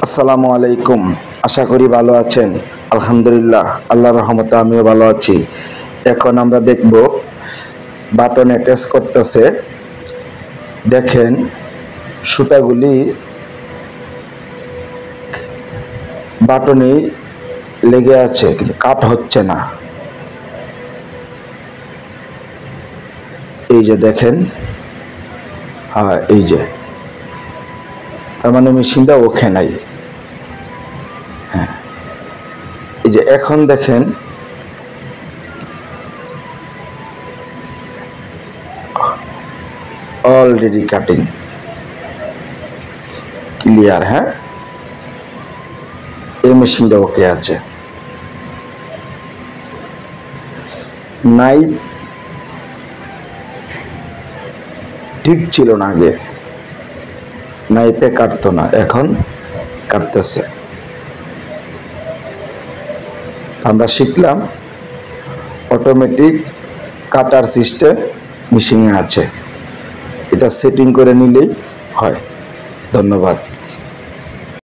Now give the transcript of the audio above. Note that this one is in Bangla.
আসসালামু আলাইকুম। আশা করি ভালো আছেন। আলহামদুলিল্লাহ, আল্লাহর রহমতে আমিও ভালো আছি। এখন আমরা দেখব বাটন অ্যাটাচ করতেছে। দেখেন সুতাগুলি বাটনে লেগে আছে, কিন্তু কাট হচ্ছে না। এই যে দেখেন, হ্যাঁ এই যে, তার মানে মেশিনটা ওকে নাই। হ্যাঁ, এই যে এখন দেখেন অলরেডি কাটিং ক্লিয়ার। হ্যাঁ, এই মেশিনটা ওকে আছে। নাইফ ঠিক ছিল না, আগে নাইফে কাটতো না, এখন কাটতেছে। আমরা শিখলাম অটোমেটিক কাটার সিস্টেম মেশিনে আছে, এটা সেটিং করে নিলেই হয়। ধন্যবাদ।